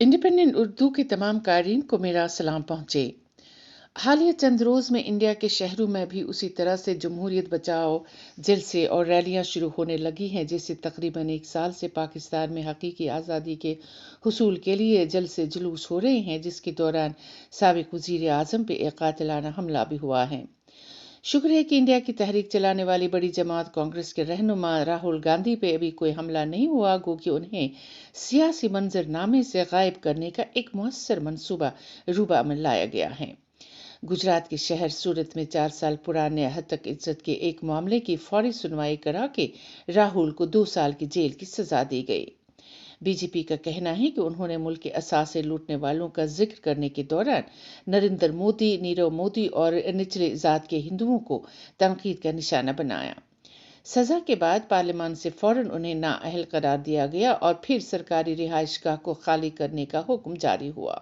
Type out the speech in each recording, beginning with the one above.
Independent Urdu के तमाम क़ारीन को मेरा सलाम पहुँचे। हालिया चंद रोज़ में इंडिया के शहरों में भी उसी तरह से जमहूरियत बचाओ जलसे और रैलियां शुरू होने लगी हैं, जैसे तकरीबन एक साल से पाकिस्तान में हकीकी आज़ादी के हुसूल के लिए जलसे जुलूस हो रहे हैं, जिसके दौरान साबिक वज़ीर आज़म पे एक कातिलाना हमला भी हुआ है। शुक्र है कि इंडिया की तहरीक चलाने वाली बड़ी जमात कांग्रेस के रहनुमा राहुल गांधी पे अभी कोई हमला नहीं हुआ, गो कि उन्हें सियासी मंजरनामे से गायब करने का एक मुअस्सर मंसूबा रूबा में लाया गया है। गुजरात के शहर सूरत में 4 साल पुराने हत्तक इज्जत के एक मामले की फौरी सुनवाई करा के राहुल को 2 साल की जेल की सजा दी गई। बीजेपी का कहना है कि उन्होंने मुल्क के असासे लूटने वालों का जिक्र करने के दौरान नरेंद्र मोदी, नीरव मोदी और निचले जात के हिंदुओं को तनकीद का निशाना बनाया। सजा के बाद पार्लियामान से फौरन उन्हें नाअहल करार दिया गया और फिर सरकारी रिहाइशगाह को खाली करने का हुक्म जारी हुआ।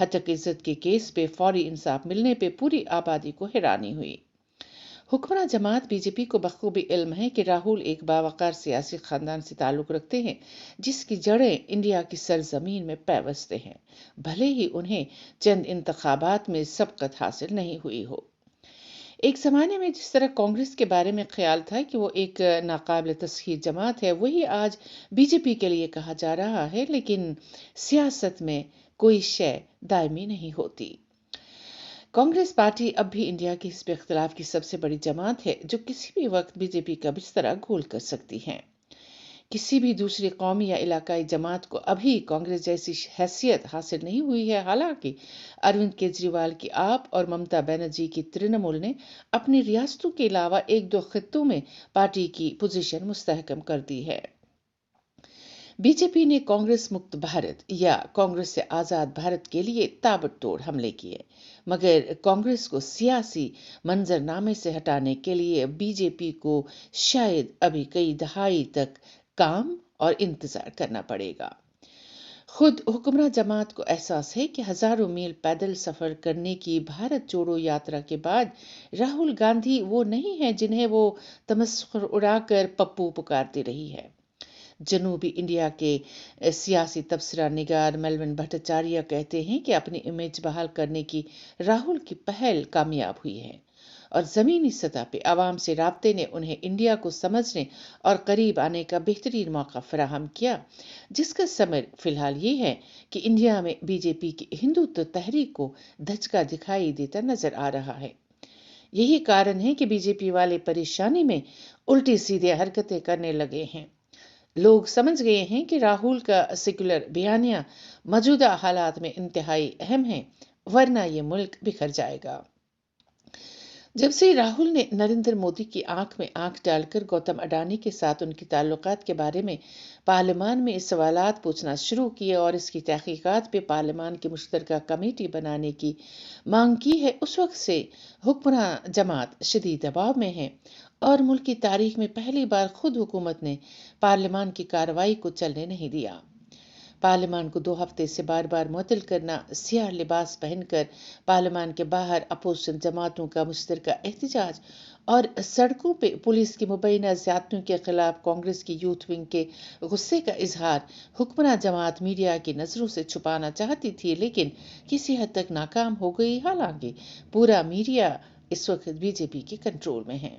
हत्तक इज्जत के केस पे फौरी इंसाफ मिलने पे पूरी आबादी को हैरानी हुई। हुक्मरान जमात बीजेपी को बखूबी इल्म है कि राहुल एक बावकार सियासी खानदान से ताल्लुक रखते हैं, जिसकी जड़ें इंडिया की सरजमीन में पैवस्ते हैं, भले ही उन्हें चंद इंतखाबात में सबकत हासिल नहीं हुई हो। एक ज़माने में जिस तरह कांग्रेस के बारे में ख्याल था कि वो एक नाकाबिल तस्खीर जमात है, वही आज बीजेपी के लिए कहा जा रहा है, लेकिन सियासत में कोई शय दायमी नहीं होती। कांग्रेस पार्टी अब भी इंडिया की हिस्ब इख्तिलाफ की सबसे बड़ी जमात है, जो किसी भी वक्त बीजेपी का बिस्तरा गोल कर सकती है। किसी भी दूसरी कौमी या इलाकाई जमात को अभी कांग्रेस जैसी हैसियत हासिल नहीं हुई है। हालांकि अरविंद केजरीवाल की आप और ममता बनर्जी की तृणमूल ने अपनी रियासतों के अलावा एक दो खित्तों में पार्टी की पोजीशन मुस्तहकम कर दी है। बीजेपी ने कांग्रेस मुक्त भारत या कांग्रेस से आजाद भारत के लिए ताबड़तोड़ हमले किए, मगर कांग्रेस को सियासी मंजरनामे से हटाने के लिए बीजेपी को शायद अभी कई दहाई तक काम और इंतजार करना पड़ेगा। खुद हुक्मरान जमात को एहसास है कि हजारों मील पैदल सफर करने की भारत जोड़ो यात्रा के बाद राहुल गांधी वो नहीं है जिन्हें वो तमस्खुर उड़ाकर पप्पू पुकारती रही है। जनूबी इंडिया के सियासी तबसरा निगार मेलविन भट्टाचार्य कहते हैं कि अपनी इमेज बहाल करने की राहुल की पहल कामयाब हुई है और जमीनी सतह पे आवाम से राब्ते ने उन्हें इंडिया को समझने और करीब आने का बेहतरीन मौका फराहम किया, जिसका समर फिलहाल ये है कि इंडिया में बीजेपी की हिंदुत्व तहरीक को धचका दिखाई देता नजर आ रहा है। यही कारण है कि बीजेपी वाले परेशानी में उल्टी सीधे हरकतें करने लगे हैं। लोग समझ गए हैं कि राहुल का सेक्युलर बयानिया मौजूदा हालात में इंतहाई अहम है, वरना ये मुल्क बिखर जाएगा। जब से राहुल ने नरेंद्र मोदी की आंख में आंख डालकर गौतम अडानी के साथ उनकी ताल्लुकात के बारे में पार्लियामान में सवालात पूछना शुरू किए और इसकी तहकीकात पे पार्लियामान की मुश्तरका कमेटी बनाने की मांग की है, उस वक्त से हुक्मरान जमात शदीद दबाव में है और मुल्क की तारीख में पहली बार खुद हुकूमत ने पार्लियामान की कार्रवाई को चलने नहीं दिया। पार्लियामान को 2 हफ्ते से बार बार मुअत्तल करना, सियाह लिबास पहनकर पार्लियामान के बाहर अपोजिशन जमातों का मुश्तरका एहतजाज और सड़कों पे पुलिस की मुबैना ज़्यादतियों के खिलाफ कांग्रेस की यूथ विंग के गुस्से का इजहार हुक्मरान जमात मीडिया की नजरों से छुपाना चाहती थी, लेकिन किसी हद तक नाकाम हो गई। हालांकि पूरा मीडिया इस वक्त बीजेपी के कंट्रोल में है।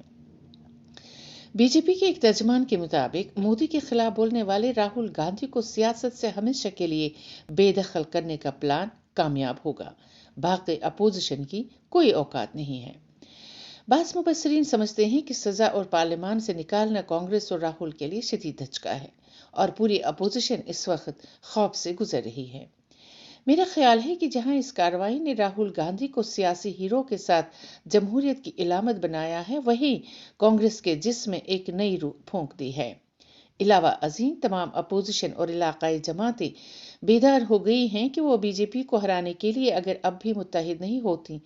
बीजेपी के एक तर्जमान के मुताबिक मोदी के खिलाफ बोलने वाले राहुल गांधी को सियासत से हमेशा के लिए बेदखल करने का प्लान कामयाब होगा। बाकी अपोजिशन की कोई औकात नहीं है। बाज़ मुबस्सिरीन समझते हैं कि सजा और पार्लियामान से निकालना कांग्रेस और राहुल के लिए शदीद धचका है और पूरी अपोजिशन इस वक्त खौफ से गुजर रही है। मेरा ख्याल है कि जहां इस कार्रवाई ने राहुल गांधी को सियासी हीरो के साथ जमहूरियत की इलामत बनाया है, वहीं कांग्रेस के जिस्म में एक नई रूह फूंक दी है। इलावा अजीम तमाम अपोजिशन और इलाकाई जमातें बेदार हो गई हैं कि वो बीजेपी को हराने के लिए अगर अब भी मुत्तहिद नहीं होती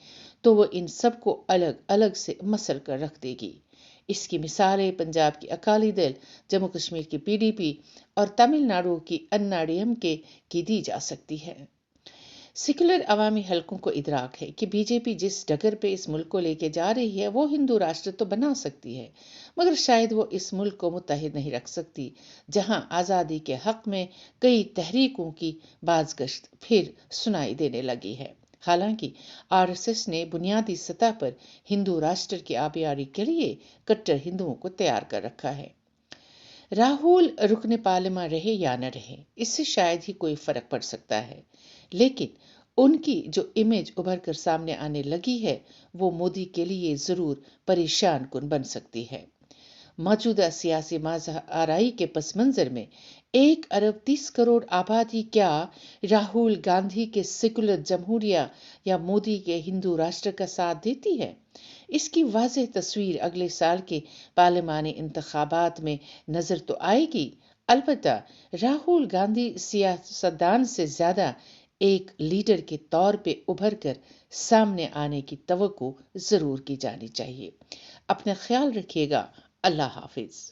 तो वो इन सबको अलग अलग से मसल कर रख देगी। इसकी मिसालें पंजाब की अकाली दल, जम्मू कश्मीर की पीडीपी और तमिलनाडु की अन्नाडीएमके की दी जा सकती है। سیکولر عوامی حلقوں کو ادراک ہے کہ بی جے پی جس ڈگر پہ اس ملک کو لے کے جا رہی ہے وہ ہندو راشٹر تو بنا سکتی ہے، مگر شاید وہ اس ملک کو متحد نہیں رکھ سکتی، جہاں آزادی کے حق میں کئی تحریکوں کی بازگشت پھر سنائی دینے لگی ہے۔ حالانکہ آر ایس ایس نے بنیادی سطح پر ہندو راشٹر کی آبیاری کے لیے کٹر ہندوؤں کو تیار کر رکھا ہے۔ راہل رکن پارلیماں رہے یا نہ رہے، اس سے شاید ہی کوئی فرق پڑ سکتا ہے، لیکن ان کی جو امیج ابھر کر سامنے آنے لگی ہے وہ مودی کے لیے ضرور پریشان کن بن سکتی ہے۔ موجودہ سیاسی ماضی آرائی کے پس منظر میں 1 ارب 30 کروڑ آبادی کیا راہل گاندھی کے سیکولر جمہوریہ یا مودی کے ہندو راشٹر کا ساتھ دیتی ہے؟ اس کی واضح تصویر اگلے سال کے پارلیمانی انتخابات میں نظر تو آئے گی، البتہ راہل گاندھی سیاستدان سے زیادہ ایک لیڈر کے طور پہ ابھر کر سامنے آنے کی توقع ضرور کی جانی چاہیے۔ اپنا خیال رکھیے گا۔ اللہ حافظ۔